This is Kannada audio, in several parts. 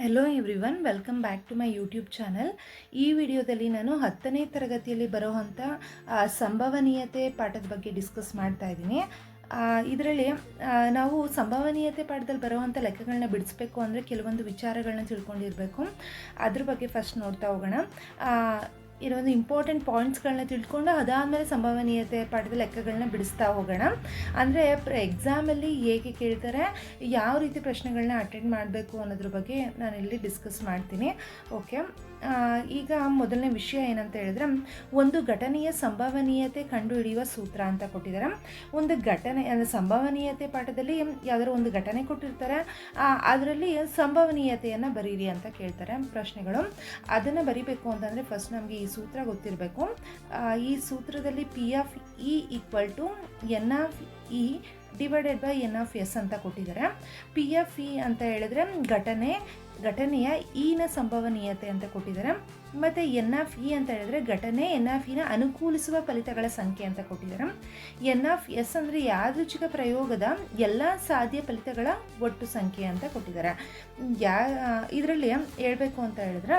Hello everyone, welcome back to my YouTube channel. ಈ ವಿಡಿಯೋದಲ್ಲಿ ನಾನು 10ನೇ ತರಗತಿಯಲ್ಲಿ ಬರುವಂಥ ಸಂಭವನೀಯತೆ ಪಾಠದ ಬಗ್ಗೆ ಡಿಸ್ಕಸ್ ಮಾಡ್ತಾ ಇದ್ದೀನಿ. ಇದರಲ್ಲಿ ನಾವು ಸಂಭವನೀಯತೆ ಪಾಠದಲ್ಲಿ ಬರುವಂಥ ಲೆಕ್ಕಗಳನ್ನ ಬಿಡಿಸ್ಬೇಕು ಅಂದರೆ ಕೆಲವೊಂದು ವಿಚಾರಗಳನ್ನ ತಿಳ್ಕೊಂಡಿರಬೇಕು. ಅದ್ರ ಬಗ್ಗೆ ಫಸ್ಟ್ ನೋಡ್ತಾ ಹೋಗೋಣ. ಇರೋದು ಇಂಪಾರ್ಟೆಂಟ್ ಪಾಯಿಂಟ್ಸ್ಗಳನ್ನ ತಿಳ್ಕೊಂಡು ಅದಾದಮೇಲೆ ಸಂಭವನೀಯತೆ ಪಾಠದ ಲೆಕ್ಕಗಳನ್ನ ಬಿಡಿಸ್ತಾ ಹೋಗೋಣ. ಅಂದರೆ ಎಕ್ಸಾಮಲ್ಲಿ ಹೇಗೆ ಕೇಳ್ತಾರೆ, ಯಾವ ರೀತಿ ಪ್ರಶ್ನೆಗಳನ್ನ ಅಟೆಂಡ್ ಮಾಡಬೇಕು ಅನ್ನೋದ್ರ ಬಗ್ಗೆ ನಾನು ಇಲ್ಲಿ ಡಿಸ್ಕಸ್ ಮಾಡ್ತೀನಿ. ಓಕೆ, ಈಗ ಮೊದಲನೇ ವಿಷಯ ಏನಂತ ಹೇಳಿದ್ರೆ, ಒಂದು ಘಟನೆಯ ಸಂಭವನೀಯತೆ ಕಂಡುಹಿಡಿಯುವ ಸೂತ್ರ ಅಂತ ಕೊಟ್ಟಿದ್ದಾರೆ. ಒಂದು ಘಟನೆ ಅಂದರೆ ಸಂಭವನೀಯತೆ ಪಾಠದಲ್ಲಿ ಯಾವುದಾದ್ರು ಒಂದು ಘಟನೆ ಕೊಟ್ಟಿರ್ತಾರೆ, ಅದರಲ್ಲಿ ಸಂಭವನೀಯತೆಯನ್ನು ಬರೀರಿ ಅಂತ ಕೇಳ್ತಾರೆ ಪ್ರಶ್ನೆಗಳು. ಅದನ್ನು ಬರಿಬೇಕು ಅಂತಂದರೆ ಫಸ್ಟ್ ನಮಗೆ ಈ ಸೂತ್ರ ಗೊತ್ತಿರಬೇಕು. ಈ ಸೂತ್ರದಲ್ಲಿ P(E) = N(E) divided by N(S) ಅಂತ ಕೊಟ್ಟಿದ್ದಾರೆ. P(E) ಅಂತ ಹೇಳಿದ್ರೆ ಘಟನೆಯ ಇನ ಸಂಭವನೀಯತೆ ಅಂತ ಕೊಟ್ಟಿದ್ದಾರೆ. ಮತ್ತು N(E) ಅಂತ ಹೇಳಿದ್ರೆ ಘಟನೆ N(E)ನ ಅನುಕೂಲಿಸುವ ಫಲಿತಗಳ ಸಂಖ್ಯೆ ಅಂತ ಕೊಟ್ಟಿದ್ದಾರೆ. N(S) ಅಂದರೆ ಯಾದೃಚ್ಛಿಕ ಪ್ರಯೋಗದ ಎಲ್ಲ ಸಾಧ್ಯ ಫಲಿತಗಳ ಒಟ್ಟು ಸಂಖ್ಯೆ ಅಂತ ಕೊಟ್ಟಿದ್ದಾರೆ. ಇದರಲ್ಲಿ ಹೇಳಬೇಕು ಅಂತ ಹೇಳಿದ್ರೆ,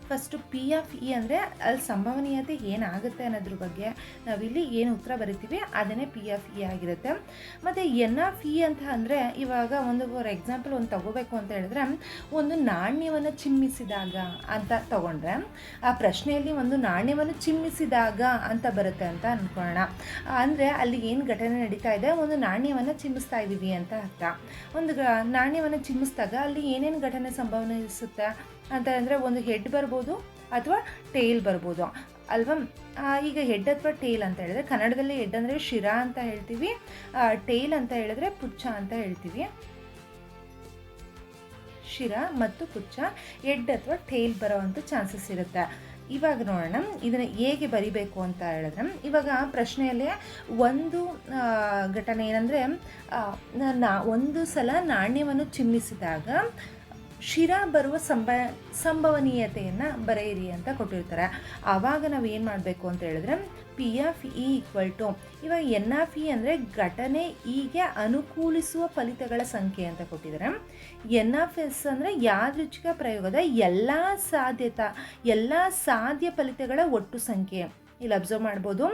ಫಸ್ಟು P(E) ಅಂದರೆ ಅಲ್ಲಿ ಸಂಭವನೀಯತೆ ಏನಾಗುತ್ತೆ ಅನ್ನೋದ್ರ ಬಗ್ಗೆ ನಾವಿಲ್ಲಿ ಏನು ಉತ್ತರ ಬರಿತೀವಿ ಅದನ್ನೇ P(E) ಆಗಿರುತ್ತೆ. ಮತ್ತು N(E) ಅಂತ ಅಂದರೆ ಇವಾಗ ಫಾರ್ ಎಕ್ಸಾಂಪಲ್ ಒಂದು ತಗೋಬೇಕು ಅಂತ ಹೇಳಿದ್ರೆ, ಒಂದು ನಾಣ್ಯವನ್ನು ಚಿಮ್ಮಿಸಿದಾಗ ಅಂತ ತಗೊಂಡ್ರೆ, ಆ ಪ್ರಶ್ನೆಯಲ್ಲಿ ಒಂದು ನಾಣ್ಯವನ್ನು ಚಿಮ್ಮಿಸಿದಾಗ ಅಂತ ಬರುತ್ತೆ ಅಂತ ಅಂದ್ಕೊಳ್ಳೋಣ. ಅಂದರೆ ಅಲ್ಲಿ ಏನು ಘಟನೆ ನಡೀತಾ ಇದೆ, ಒಂದು ನಾಣ್ಯವನ್ನು ಚಿಮ್ಮಿಸ್ತಾ ಇದ್ದೀವಿ ಅಂತ ಅರ್ಥ. ಒಂದು ನಾಣ್ಯವನ್ನು ಚಿಮ್ಮಿಸಿದಾಗ ಅಲ್ಲಿ ಏನೇನು ಘಟನೆ ಸಂಭವಿಸುತ್ತೆ ಅಂತ ಅಂದರೆ, ಒಂದು ಹೆಡ್ ಬರ್ಬೋದು ಅಥವಾ ಟೇಲ್ ಬರ್ಬೋದು ಅಲ್ವಾ. ಈಗ ಹೆಡ್ ಅಥವಾ ಟೇಲ್ ಅಂತ ಹೇಳಿದ್ರೆ, ಕನ್ನಡದಲ್ಲಿ ಹೆಡ್ ಅಂದರೆ ಶಿರ ಅಂತ ಹೇಳ್ತೀವಿ, ಟೇಲ್ ಅಂತ ಹೇಳಿದ್ರೆ ಪುಚ್ಛ ಅಂತ ಹೇಳ್ತೀವಿ. ಶಿರ ಮತ್ತು ಪುಚ್ಛ, ಹೆಡ್ ಅಥವಾ ಟೇಲ್ ಬರೋವಂಥ ಚಾನ್ಸಸ್ ಇರುತ್ತೆ. ಇವಾಗ ನೋಡೋಣ ಇದನ್ನು ಹೇಗೆ ಬರಿಬೇಕು ಅಂತ ಹೇಳಿದ್ರೆ, ಇವಾಗ ಪ್ರಶ್ನೆಯಲ್ಲಿ ಒಂದು ಘಟನೆ ಏನಂದರೆ, ಒಂದು ಸಲ ನಾಣ್ಯವನ್ನು ಚಿಮ್ಮಿಸಿದಾಗ ಶಿರ ಬರುವ ಸಂಭವನೀಯತೆಯನ್ನು ಬರೆಯಿರಿ ಅಂತ ಕೊಟ್ಟಿರ್ತಾರೆ. ಆವಾಗ ನಾವು ಏನು ಮಾಡಬೇಕು ಅಂತ ಹೇಳಿದ್ರೆ, P(E) ಇವಾಗ N(E) ಅಂದರೆ ಘಟನೆ ಹೀಗೆ ಅನುಕೂಲಿಸುವ ಫಲಿತಗಳ ಸಂಖ್ಯೆ ಅಂತ ಕೊಟ್ಟಿದ್ದಾರೆ. N(S) ಅಂದರೆ ಯಾದೃಚ್ಛಿಕ ಪ್ರಯೋಗದ ಎಲ್ಲ ಸಾಧ್ಯ ಫಲಿತಗಳ ಒಟ್ಟು ಸಂಖ್ಯೆ. ಇಲ್ಲಿ ಅಬ್ಸರ್ವ್ ಮಾಡ್ಬೋದು,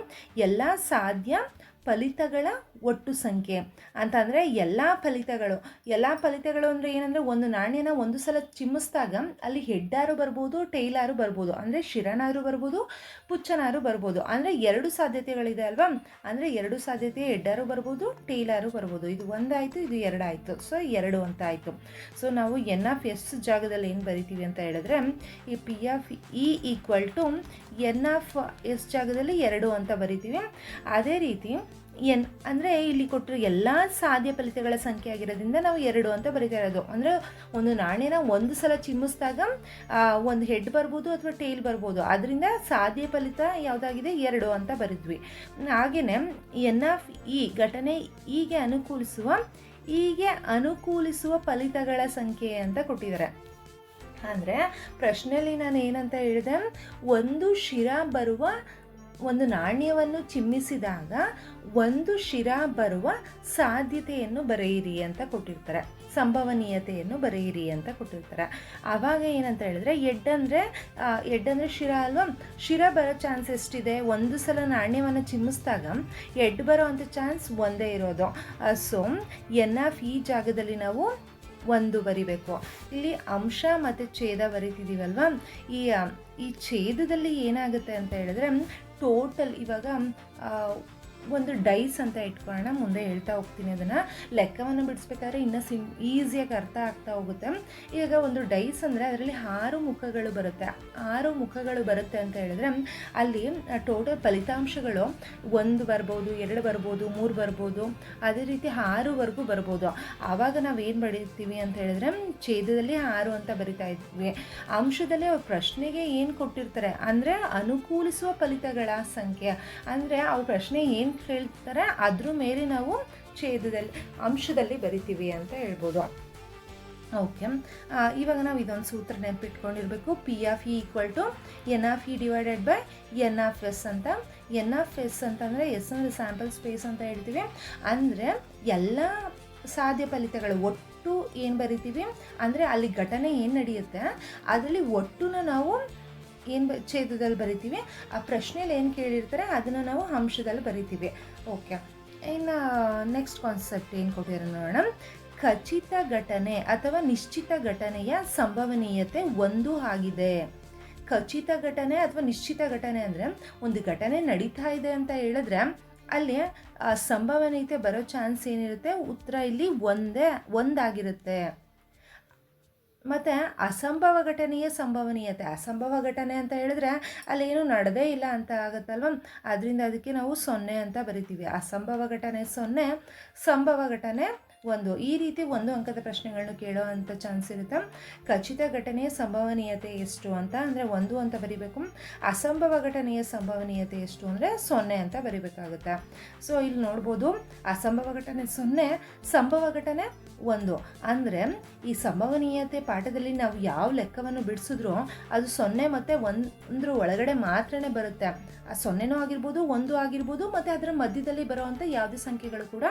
ಎಲ್ಲ ಸಾಧ್ಯ ಫಲಿತಗಳ ಒಟ್ಟು ಸಂಖ್ಯೆ ಅಂತಂದರೆ ಎಲ್ಲ ಫಲಿತಗಳು ಅಂದರೆ ಏನಂದರೆ, ಒಂದು ನಾಣ್ಯನ ಒಂದು ಸಲ ಚಿಮ್ಮಿಸಿದಾಗ ಅಲ್ಲಿ ಹೆಡ್ಡಾರು ಬರ್ಬೋದು, ಟೈಲಾರು ಬರ್ಬೋದು, ಅಂದರೆ ಶಿರನಾರು ಬರ್ಬೋದು, ಪುಚ್ಚನಾರು ಬರ್ಬೋದು. ಅಂದರೆ ಎರಡು ಸಾಧ್ಯತೆಗಳಿದೆ ಅಲ್ವಾ. ಅಂದರೆ ಎರಡು ಸಾಧ್ಯತೆ, ಹೆಡ್ಡಾರು ಬರ್ಬೋದು, ಟೈಲಾರು ಬರ್ಬೋದು. ಇದು ಒಂದಾಯಿತು, ಇದು ಎರಡಾಯಿತು, ಸೊ 2 ಅಂತ ಆಯಿತು. ಸೊ ನಾವು N(S) ಜಾಗದಲ್ಲಿ ಏನು ಬರಿತೀವಿ ಅಂತ ಹೇಳಿದ್ರೆ, ಈ P(E) = N(S) ಜಾಗದಲ್ಲಿ 2 ಅಂತ ಬರಿತೀವಿ. ಅದೇ ರೀತಿ N ಅಂದರೆ ಇಲ್ಲಿ ಕೊಟ್ಟರೆ ಎಲ್ಲ ಸಾಧ್ಯ ಫಲಿತಗಳ ಸಂಖ್ಯೆ ಆಗಿರೋದ್ರಿಂದ ನಾವು 2 ಅಂತ ಬರಿತಾ ಇರೋದು. ಅಂದರೆ ಒಂದು ನಾಣ್ಯನ ಒಂದು ಸಲ ಚಿಮ್ಮಿಸಿದಾಗ ಒಂದು ಹೆಡ್ ಬರ್ಬೋದು ಅಥವಾ ಟೇಲ್ ಬರ್ಬೋದು, ಅದರಿಂದ ಸಾಧ್ಯ ಫಲಿತ ಯಾವುದಾಗಿದೆ 2 ಅಂತ ಬರಿದ್ವಿ. ಹಾಗೆಯೇ N(E) ಘಟನೆ ಹೀಗೆ ಅನುಕೂಲಿಸುವ ಫಲಿತಗಳ ಸಂಖ್ಯೆ ಅಂತ ಕೊಟ್ಟಿದ್ದಾರೆ. ಅಂದರೆ ಪ್ರಶ್ನೆಯಲ್ಲಿ ನಾನು ಏನಂತ ಹೇಳಿದೆ, ಒಂದು ನಾಣ್ಯವನ್ನು ಚಿಮ್ಮಿಸಿದಾಗ ಒಂದು ಶಿರ ಬರುವ ಸಾಧ್ಯತೆಯನ್ನು ಬರೆಯಿರಿ ಅಂತ ಕೊಟ್ಟಿರ್ತಾರೆ, ಸಂಭವನೀಯತೆಯನ್ನು ಬರೆಯಿರಿ ಅಂತ ಕೊಟ್ಟಿರ್ತಾರೆ. ಆವಾಗ ಏನಂತ ಹೇಳಿದ್ರೆ, ಹೆಡ್ ಅಂದರೆ ಶಿರ ಅಲ್ವಾ. ಶಿರ ಬರೋ ಚಾನ್ಸ್ ಎಷ್ಟಿದೆ, ಒಂದು ಸಲ ನಾಣ್ಯವನ್ನು ಚಿಮ್ಮಿಸಿದಾಗ ಹೆಡ್ ಬರೋ ಅಂಥ ಚಾನ್ಸ್ ಒಂದೇ ಇರೋದು. ಸೊ N(E) ಜಾಗದಲ್ಲಿ ನಾವು 1 ಬರಿಬೇಕು. ಇಲ್ಲಿ ಅಂಶ ಮತ್ತು ಛೇದ ಬರೀತಿದ್ದೀವಲ್ವ, ಈ ಛೇದದಲ್ಲಿ ಏನಾಗುತ್ತೆ ಅಂತ ಹೇಳಿದ್ರೆ, ಟೋಟಲ್ ಇವಾಗ ಒಂದು ಡೈಸ್ ಅಂತ ಇಟ್ಕೊಳ್ಳೋಣ, ಮುಂದೆ ಹೇಳ್ತಾ ಹೋಗ್ತೀನಿ. ಅದನ್ನು ಲೆಕ್ಕವನ್ನು ಬಿಡಿಸ್ಬೇಕಾದ್ರೆ ಇನ್ನೂ ಈಸಿಯಾಗಿ ಅರ್ಥ ಆಗ್ತಾ ಹೋಗುತ್ತೆ. ಈಗ ಒಂದು ಡೈಸ್ ಅಂದರೆ ಅದರಲ್ಲಿ 6 ಮುಖಗಳು ಬರುತ್ತೆ. 6 ಮುಖಗಳು ಬರುತ್ತೆ ಅಂತ ಹೇಳಿದ್ರೆ, ಅಲ್ಲಿ ಟೋಟಲ್ ಫಲಿತಾಂಶಗಳು 1 ಬರ್ಬೋದು, 2 ಬರ್ಬೋದು, 3 ಬರ್ಬೋದು, ಅದೇ ರೀತಿ 6ವರೆಗೂ ಬರ್ಬೋದು. ಆವಾಗ ನಾವೇನು ಬರೀತೀವಿ ಅಂತ ಹೇಳಿದ್ರೆ, ಛೇದದಲ್ಲಿ 6 ಅಂತ ಬರಿತಾ ಇದ್ವಿ. ಅಂಶದಲ್ಲಿ ಅವ್ರ ಪ್ರಶ್ನೆಗೆ ಏನು ಕೊಟ್ಟಿರ್ತಾರೆ ಅಂದರೆ ಅನುಕೂಲಿಸುವ ಫಲಿತಗಳ ಸಂಖ್ಯೆ, ಅಂದರೆ ಅವ್ರ ಪ್ರಶ್ನೆ ಏನು ಹೇಳ್ತಾರೆ ಅದ್ರ ಮೇಲೆ ನಾವು ಅಂಶದಲ್ಲಿ ಬರಿತೀವಿ ಅಂತ ಹೇಳ್ಬೋದು. ಓಕೆ, ಇವಾಗ ನಾವು ಇದೊಂದು ಸೂತ್ರ ನೆನಪಿಟ್ಕೊಂಡಿರಬೇಕು. P(E) = N(E) divided by N(S) ಅಂತ. N(S) ಅಂತಂದರೆ S ಅಂದರೆ ಸ್ಯಾಂಪಲ್ ಸ್ಪೇಸ್ ಅಂತ ಹೇಳ್ತೀವಿ. ಅಂದರೆ ಎಲ್ಲ ಸಾಧ್ಯ ಫಲಿತಗಳು ಒಟ್ಟು ಒಟ್ಟು ಏನು ಬರಿತೀವಿ ಅಂದರೆ ಅಲ್ಲಿ ಘಟನೆ ಏನು ನಡೆಯುತ್ತೆ ಅದರಲ್ಲಿ ಒಟ್ಟುನ ನಾವು ಏನು ಛೇದದಲ್ಲಿ ಬರಿತೀವಿ, ಆ ಪ್ರಶ್ನೆಯಲ್ಲಿ ಏನು ಕೇಳಿರ್ತಾರೆ ಅದನ್ನು ನಾವು ಅಂಶದಲ್ಲಿ ಬರಿತೀವಿ. ಓಕೆ, ಇನ್ನು ನೆಕ್ಸ್ಟ್ ಕಾನ್ಸೆಪ್ಟ್ ಏನು ಕೊಟ್ಟಿದ್ದಾರೆ ನೋಡೋಣ. ಖಚಿತ ಘಟನೆ ಅಥವಾ ನಿಶ್ಚಿತ ಘಟನೆಯ ಸಂಭವನೀಯತೆ 1 ಆಗಿದೆ. ಖಚಿತ ಘಟನೆ ಅಥವಾ ನಿಶ್ಚಿತ ಘಟನೆ ಅಂದರೆ ಒಂದು ಘಟನೆ ನಡೀತಾ ಇದೆ ಅಂತ ಹೇಳಿದ್ರೆ ಅಲ್ಲಿ ಸಂಭವನೀಯತೆ ಬರೋ ಚಾನ್ಸ್ ಏನಿರುತ್ತೆ, ಉತ್ತರ ಇಲ್ಲಿ ಒಂದಾಗಿರುತ್ತೆ. ಮತ್ತು ಅಸಂಭವ ಘಟನೆಯ ಸಂಭವನೀಯತೆ, ಅಸಂಭವ ಘಟನೆ ಅಂತ ಹೇಳಿದ್ರೆ ಅಲ್ಲೇನು ನಡೆದೇ ಇಲ್ಲ ಅಂತ ಆಗುತ್ತಲ್ವ, ಅದರಿಂದ ಅದಕ್ಕೆ ನಾವು 0 ಅಂತ ಬರಿತೀವಿ. ಅಸಂಭವ ಘಟನೆ 0, ಸಂಭವ ಘಟನೆ 1. ಈ ರೀತಿ 1 ಅಂಕದ ಪ್ರಶ್ನೆಗಳನ್ನು ಕೇಳೋ ಅಂಥ ಚಾನ್ಸ್ ಇರುತ್ತೆ. ಖಚಿತ ಘಟನೆಯ ಸಂಭವನೀಯತೆ ಎಷ್ಟು ಅಂತ ಅಂದರೆ 1 ಅಂತ ಬರಿಬೇಕು. ಅಸಂಭವ ಘಟನೆಯ ಸಂಭವನೀಯತೆ ಎಷ್ಟು ಅಂದರೆ 0 ಅಂತ ಬರಿಬೇಕಾಗುತ್ತೆ. ಸೊ ಇಲ್ಲಿ ನೋಡ್ಬೋದು, ಅಸಂಭವ ಘಟನೆ 0, ಸಂಭವ ಘಟನೆ 1. ಅಂದರೆ ಈ ಸಂಭವನೀಯತೆ ಪಾಠದಲ್ಲಿ ನಾವು ಯಾವ ಲೆಕ್ಕವನ್ನು ಬಿಡಿಸಿದ್ರೂ ಅದು 0 ಮತ್ತು 1 ಒಳಗಡೆ ಮಾತ್ರನೇ ಬರುತ್ತೆ. ಆ 0ನೂ ಆಗಿರ್ಬೋದು, 1 ಆಗಿರ್ಬೋದು, ಮತ್ತು ಅದರ ಮಧ್ಯದಲ್ಲಿ ಬರುವಂಥ ಯಾವುದೇ ಸಂಖ್ಯೆಗಳು ಕೂಡ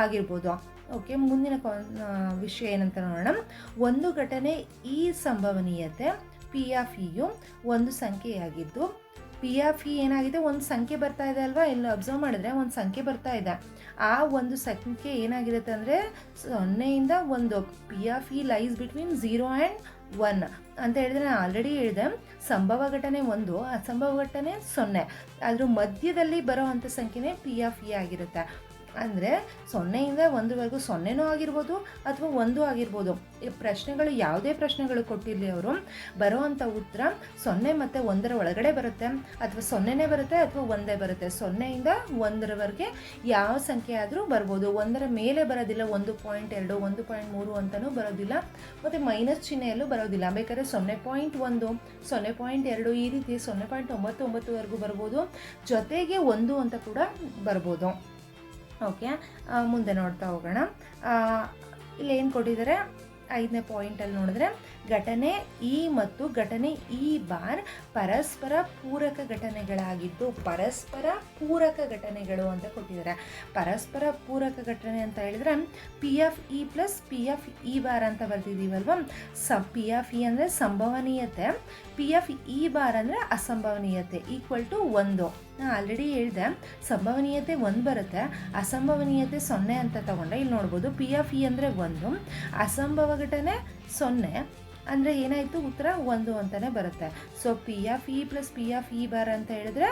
ಆಗಿರ್ಬೋದು. ಓಕೆ, ಮುಂದಿನ ವಿಷಯ ಏನಂತ ನೋಡೋಣ. ಒಂದು ಘಟನೆ ಈ ಸಂಭವನೀಯತೆ ಪಿ ಆಫ್ ಇಯು ಒಂದು ಸಂಖ್ಯೆಯಾಗಿದ್ದು, ಪಿ ಆಫ್ ಇ ಏನಾಗಿದೆ, ಒಂದು ಸಂಖ್ಯೆ ಬರ್ತಾ ಇದೆ ಅಲ್ವಾ, ಇಲ್ಲಿ ಅಬ್ಸರ್ವ್ ಮಾಡಿದ್ರೆ ಒಂದು ಸಂಖ್ಯೆ ಬರ್ತಾ ಇದೆ. ಆ ಒಂದು ಸಂಖ್ಯೆ ಏನಾಗಿರುತ್ತೆ ಅಂದರೆ 0ಇಂದ 1. P of E lies between 0 and 1 ಅಂತ ಹೇಳಿದ್ರೆ ನಾನು ಆಲ್ರೆಡಿ ಹೇಳಿದೆ. ಸಂಭವ ಘಟನೆ 1, ಅಸಂಭವ ಘಟನೆ 0. ಅದ್ರ ಮಧ್ಯದಲ್ಲಿ ಬರೋ ಅಂಥ ಸಂಖ್ಯೆನೇ ಪಿ ಆಫ್ ಇ ಆಗಿರುತ್ತೆ. ಅಂದರೆ 0ಇಂದ 1ವರೆಗೂ 0ನೂ ಆಗಿರ್ಬೋದು ಅಥವಾ 1 ಆಗಿರ್ಬೋದು. ಈ ಪ್ರಶ್ನೆಗಳು ಯಾವುದೇ ಪ್ರಶ್ನೆಗಳು ಕೊಟ್ಟಿರಲಿ, ಅವರು ಬರೋವಂಥ ಉತ್ತರ 0 ಮತ್ತು 1ರ ಒಳಗಡೆ ಬರುತ್ತೆ, ಅಥವಾ 0ನೇ ಬರುತ್ತೆ ಅಥವಾ 1 ಬರುತ್ತೆ. 0ಇಂದ 1ರವರೆಗೆ ಯಾವ ಸಂಖ್ಯೆ ಆದರೂ ಬರ್ಬೋದು. 1ರ ಮೇಲೆ ಬರೋದಿಲ್ಲ, 1.2, 1.3 ಅಂತಲೂ ಬರೋದಿಲ್ಲ, ಮತ್ತು ಮೈನಸ್ ಚಿಹ್ನೆಯಲ್ಲೂ ಬರೋದಿಲ್ಲ. ಬೇಕಾದ್ರೆ 0.1, 0.2 ಈ ರೀತಿ 0.99ವರೆಗೂ ಬರ್ಬೋದು, ಜೊತೆಗೆ 1 ಅಂತ ಕೂಡ ಬರ್ಬೋದು. ಓಕೆ, ಮುಂದೆ ನೋಡ್ತಾ ಹೋಗೋಣ. ಇಲ್ಲಿ ಏನು ಕೊಟ್ಟಿದ್ದಾರೆ 5ನೇ ಪಾಯಿಂಟಲ್ಲಿ ನೋಡಿದ್ರೆ, ಘಟನೆ ಇ ಮತ್ತು ಘಟನೆ ಇ ಬಾರ್ ಪರಸ್ಪರ ಪೂರಕ ಘಟನೆಗಳಾಗಿದ್ದು, ಪರಸ್ಪರ ಪೂರಕ ಘಟನೆಗಳು ಅಂತ ಕೊಟ್ಟಿದ್ದಾರೆ. ಪರಸ್ಪರ ಪೂರಕ ಘಟನೆ ಅಂತ ಹೇಳಿದ್ರೆ P of E plus P of E bar ಅಂತ ಬರ್ತಿದ್ದೀವಲ್ವ. ಪಿ ಆಫ್ ಇ ಅಂದರೆ ಸಂಭವನೀಯತೆ, ಪಿ ಆಫ್ ಇ ಬಾರ್ ಅಂದರೆ ಅಸಂಭವನೀಯತೆ ಈಕ್ವಲ್ ಟು 1. ನಾನು ಆಲ್ರೆಡಿ ಹೇಳಿದೆ, ಸಂಭವನೀಯತೆ 1 ಬರುತ್ತೆ, ಅಸಂಭವನೀಯತೆ 0 ಅಂತ ತಗೊಂಡೆ. ಇಲ್ಲಿ ನೋಡ್ಬೋದು, ಪಿ ಆಫ್ ಇ ಅಂದರೆ 1, ಅಸಂಭವ ಘಟನೆ 0 ಅಂದರೆ ಏನಾಯಿತು, ಉತ್ತರ 1 ಅಂತಲೇ ಬರುತ್ತೆ. So P of E plus P of E bar ಅಂತ ಹೇಳಿದ್ರೆ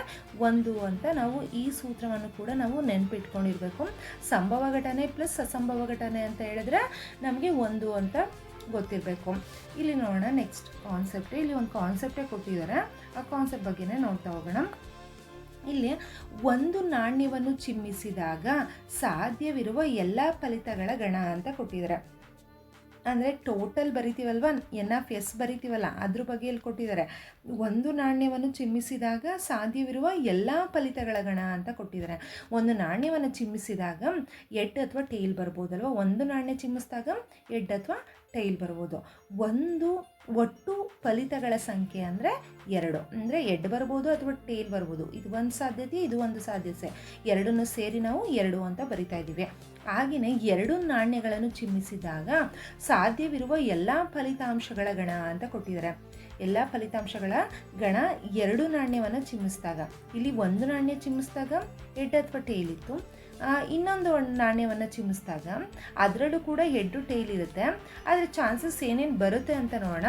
1 ಅಂತ ನಾವು ಈ ಸೂತ್ರವನ್ನು ಕೂಡ ನಾವು ನೆನಪಿಟ್ಕೊಂಡಿರಬೇಕು. ಸಂಭವ ಘಟನೆ ಪ್ಲಸ್ ಅಸಂಭವ ಘಟನೆ ಅಂತ ಹೇಳಿದ್ರೆ ನಮಗೆ 1 ಅಂತ ಗೊತ್ತಿರಬೇಕು. ಇಲ್ಲಿ ನೋಡೋಣ ನೆಕ್ಸ್ಟ್ ಕಾನ್ಸೆಪ್ಟ್. ಇಲ್ಲಿ ಒಂದು ಕಾನ್ಸೆಪ್ಟೇ ಕೊಟ್ಟಿದ್ದಾರೆ, ಆ ಕಾನ್ಸೆಪ್ಟ್ ಬಗ್ಗೆನೇ ನೋಡ್ತಾ ಹೋಗೋಣ. ಇಲ್ಲಿ ಒಂದು ನಾಣ್ಯವನ್ನು ಚಿಮ್ಮಿಸಿದಾಗ ಸಾಧ್ಯವಿರುವ ಎಲ್ಲ ಫಲಿತಗಳ ಗಣ ಅಂತ ಕೊಟ್ಟಿದ್ದಾರೆ. ಅಂದರೆ ಟೋಟಲ್ ಬರಿತೀವಲ್ವ, NF ಬರಿತೀವಲ್ಲ, ಅದ್ರ ಬಗ್ಗೆ ಇಲ್ಲಿ ಕೊಟ್ಟಿದ್ದಾರೆ. ಒಂದು ನಾಣ್ಯವನ್ನು ಚಿಮ್ಮಿಸಿದಾಗ ಸಾಧ್ಯವಿರುವ ಎಲ್ಲ ಫಲಿತಗಳ ಗಣ ಅಂತ ಕೊಟ್ಟಿದ್ದಾರೆ. ಒಂದು ನಾಣ್ಯವನ್ನು ಚಿಮ್ಮಿಸಿದಾಗ ಎಡ್ ಅಥವಾ ಟೇಲ್ ಬರ್ಬೋದಲ್ವ, ಒಂದು ನಾಣ್ಯ ಚಿಮ್ಮಿಸಿದಾಗ ಎಡ್ ಅಥವಾ ಟೈಲ್ ಬರ್ಬೋದು. ಒಟ್ಟು ಫಲಿತಗಳ ಸಂಖ್ಯೆ ಅಂದರೆ 2, ಅಂದರೆ ಎಡ್ ಬರ್ಬೋದು ಅಥವಾ ಟೇಲ್ ಬರ್ಬೋದು. ಇದು ಒಂದು ಸಾಧ್ಯತೆ, ಇದು ಒಂದು ಸಾಧ್ಯತೆ, ಎರಡನ್ನು ಸೇರಿ ನಾವು 2 ಅಂತ ಬರಿತಾ ಇದ್ದೀವಿ. ಹಾಗೆಯೇ 2 ನಾಣ್ಯಗಳನ್ನು ಚಿಮ್ಮಿಸಿದಾಗ ಸಾಧ್ಯವಿರುವ ಎಲ್ಲ ಫಲಿತಾಂಶಗಳ ಗಣ ಅಂತ ಕೊಟ್ಟಿದ್ದಾರೆ. ಎಲ್ಲ ಫಲಿತಾಂಶಗಳ ಗಣ 2 ನಾಣ್ಯವನ್ನು ಚಿಮ್ಮಿಸಿದಾಗ, ಇಲ್ಲಿ ಒಂದು ನಾಣ್ಯ ಚಿಮ್ಮಿಸಿದಾಗ ಎಡ್ ಅಥವಾ ಟೇಲ್ ಇತ್ತು, ಇನ್ನೊಂದು ನಾಣ್ಯವನ್ನು ಚಿಮ್ಮಿಸಿದಾಗ ಅದರಲ್ಲೂ ಕೂಡ ಹೆಡ್ಡು ಟೈಲ್ ಇರುತ್ತೆ. ಆದರೆ ಚಾನ್ಸಸ್ ಏನೇನು ಬರುತ್ತೆ ಅಂತ ನೋಡೋಣ.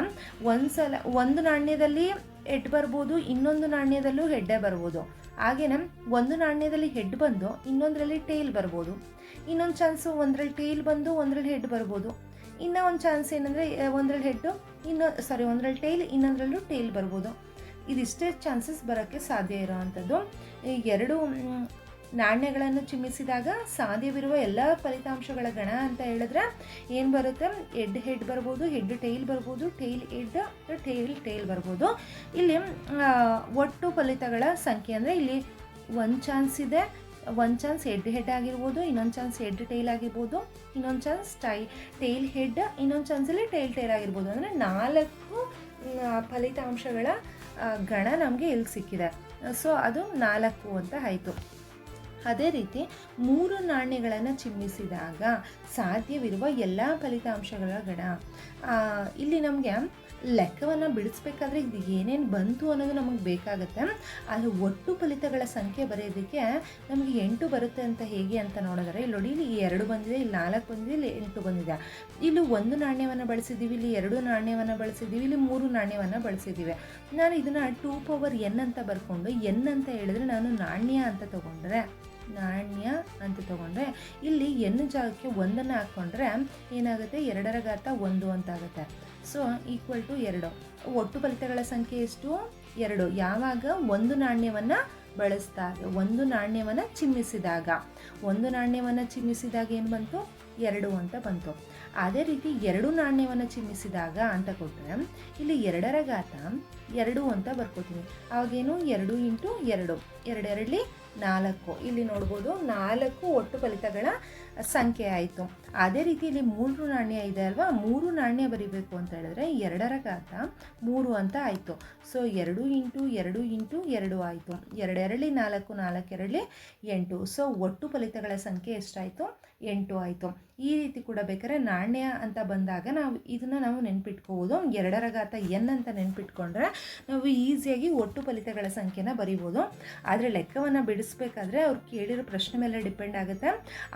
ಒಂದು ನಾಣ್ಯದಲ್ಲಿ ಹೆಡ್ ಬರ್ಬೋದು, ಇನ್ನೊಂದು ನಾಣ್ಯದಲ್ಲೂ ಹೆಡ್ಡೇ ಬರ್ಬೋದು. ಹಾಗೆಯೇ ಒಂದು ನಾಣ್ಯದಲ್ಲಿ ಹೆಡ್ ಬಂದು ಇನ್ನೊಂದರಲ್ಲಿ ಟೈಲ್ ಬರ್ಬೋದು. ಇನ್ನೊಂದು ಚಾನ್ಸು ಒಂದರಲ್ಲಿ ಟೈಲ್ ಬಂದು ಒಂದರಲ್ಲಿ ಹೆಡ್ ಬರ್ಬೋದು. ಇನ್ನೂ ಒಂದು ಚಾನ್ಸ್ ಏನಂದರೆ ಒಂದರಲ್ಲಿ ಹೆಡ್ಡು ಒಂದರಲ್ಲಿ ಟೈಲ್ ಇನ್ನೊಂದರಲ್ಲೂ ಟೈಲ್ ಬರ್ಬೋದು. ಇದಿಷ್ಟೇ ಚಾನ್ಸಸ್ ಬರೋಕ್ಕೆ ಸಾಧ್ಯ ಇರೋವಂಥದ್ದು. 2 ನಾಣ್ಯಗಳನ್ನು ಚಿಮ್ಮಿಸಿದಾಗ ಸಾಧ್ಯವಿರುವ ಎಲ್ಲ ಫಲಿತಾಂಶಗಳ ಗಣ ಅಂತ ಹೇಳಿದ್ರೆ ಏನು ಬರುತ್ತೆ, ಹೆಡ್ ಬರ್ಬೋದು, ಹೆಡ್ ಟೈಲ್ ಬರ್ಬೋದು, ಟೈಲ್ ಹೆಡ್, ಟೈಲ್ ಬರ್ಬೋದು. ಇಲ್ಲಿ ಒಟ್ಟು ಫಲಿತಗಳ ಸಂಖ್ಯೆ ಅಂದರೆ ಇಲ್ಲಿ ಒಂದು ಚಾನ್ಸ್ ಇದೆ, ಒಂದು ಚಾನ್ಸ್ ಹೆಡ್ ಆಗಿರ್ಬೋದು, ಇನ್ನೊಂದು ಚಾನ್ಸ್ ಹೆಡ್ ಟೈಲ್ ಆಗಿರ್ಬೋದು, ಇನ್ನೊಂದು ಚಾನ್ಸ್ ಟೈಲ್ ಹೆಡ್, ಇನ್ನೊಂದು ಚಾನ್ಸಲ್ಲಿ ಟೈಲ್ ಆಗಿರ್ಬೋದು. ಅಂದರೆ 4 ಫಲಿತಾಂಶಗಳ ಗಣ ನಮಗೆ ಇಲ್ಲಿ ಸಿಕ್ಕಿದೆ. ಸೊ ಅದು 4 ಅಂತ ಆಯಿತು. ಅದೇ ರೀತಿ 3 ನಾಣ್ಯಗಳನ್ನು ಚಿಮ್ಮಿಸಿದಾಗ ಸಾಧ್ಯವಿರುವ ಎಲ್ಲ ಫಲಿತಾಂಶಗಳ ಗಣ. ಇಲ್ಲಿ ನಮಗೆ ಲೆಕ್ಕವನ್ನು ಬಿಡಿಸ್ಬೇಕಾದ್ರೆ ಇದು ಏನೇನು ಬಂತು ಅನ್ನೋದು ನಮಗೆ ಬೇಕಾಗುತ್ತೆ. ಅಲ್ಲಿ ಒಟ್ಟು ಫಲಿತಗಳ ಸಂಖ್ಯೆ ಬರೆಯೋದಕ್ಕೆ ನಮಗೆ 8 ಬರುತ್ತೆ ಅಂತ ಹೇಗೆ ಅಂತ ನೋಡಿದ್ರೆ ಇಲ್ಲಿ ನೋಡಿ, ಇಲ್ಲಿ 2 ಬಂದಿದೆ, ಇಲ್ಲಿ 4 ಬಂದಿದೆ, ಇಲ್ಲಿ 8 ಬಂದಿದೆ. ಇಲ್ಲಿ 1 ನಾಣ್ಯವನ್ನು ಬಳಸಿದ್ದೀವಿ, ಇಲ್ಲಿ 2 ನಾಣ್ಯವನ್ನು ಬಳಸಿದ್ದೀವಿ, ಇಲ್ಲಿ 3 ನಾಣ್ಯವನ್ನು ಬಳಸಿದ್ದೀವಿ. ನಾನು ಇದನ್ನು 2n ಅಂತ ಬರ್ಕೊಂಡು n ಅಂತ ಹೇಳಿದ್ರೆ ನಾನು ನಾಣ್ಯ ಅಂತ ತಗೊಂಡ್ರೆ ಇಲ್ಲಿ n ಜಾಗಕ್ಕೆ 1 ಹಾಕ್ಕೊಂಡ್ರೆ ಏನಾಗುತ್ತೆ, 2 ಘಾತ 1 ಅಂತ ಆಗುತ್ತೆ. So equal to 2. ಒಟ್ಟು ಫಲಿತಗಳ ಸಂಖ್ಯೆ ಎಷ್ಟು? 2. ಯಾವಾಗ 1 ನಾಣ್ಯವನ್ನು ಬಳಸಿದಾಗ, 1 ನಾಣ್ಯವನ್ನು ಚಿಮ್ಮಿಸಿದಾಗ, 1 ನಾಣ್ಯವನ್ನು ಚಿಮ್ಮಿಸಿದಾಗ ಏನು ಬಂತು? 2 ಅಂತ ಬಂತು. ಅದೇ ರೀತಿ 2 ನಾಣ್ಯವನ್ನು ಚಿಮ್ಮಿಸಿದಾಗ ಅಂತ ಕೊಟ್ಟರೆ ಇಲ್ಲಿ 2 ಘಾತ 2 ಅಂತ ಬರ್ಕೋತೀನಿ. ಅವಾಗೇನು 2 ಇಂಟು 2, 2 4. ಇಲ್ಲಿ ನೋಡ್ಬೋದು 4 ಒಟ್ಟು ಫಲಿತಗಳ ಸಂಖ್ಯೆ ಆಯಿತು. ಅದೇ ರೀತಿ ಇಲ್ಲಿ 3 ನಾಣ್ಯ ಇದೆ ಅಲ್ವಾ, 3 ನಾಣ್ಯ ಬರಿಬೇಕು ಅಂತ ಹೇಳಿದ್ರೆ 2 ಘಾತ 3 ಅಂತ ಆಯಿತು. ಸೊ 2 ಇಂಟು 2 ಇಂಟು 2 ಆಯಿತು. 2 4, 4 8. ಸೊ ಒಟ್ಟು ಫಲಿತಗಳ ಸಂಖ್ಯೆ ಎಷ್ಟಾಯಿತು? 8 ಆಯಿತು. ಈ ರೀತಿ ಕೂಡ ಬೇಕಾದ್ರೆ ನಾಣ್ಯ ಅಂತ ಬಂದಾಗ ನಾವು ನೆನ್ಪಿಟ್ಕೋಬೋದು. 2 ಘಾತ n ಅಂತ ನೆನ್ಪಿಟ್ಕೊಂಡ್ರೆ ನಾವು ಈಸಿಯಾಗಿ ಒಟ್ಟು ಫಲಿತಗಳ ಸಂಖ್ಯೆನ ಬರಿಬೋದು. ಆದರೆ ಲೆಕ್ಕವನ್ನು ಬಿಡಿಸ್ಬೇಕಾದ್ರೆ ಅವ್ರು ಕೇಳಿರೋ ಪ್ರಶ್ನೆ ಮೇಲೆ ಡಿಪೆಂಡ್ ಆಗುತ್ತೆ.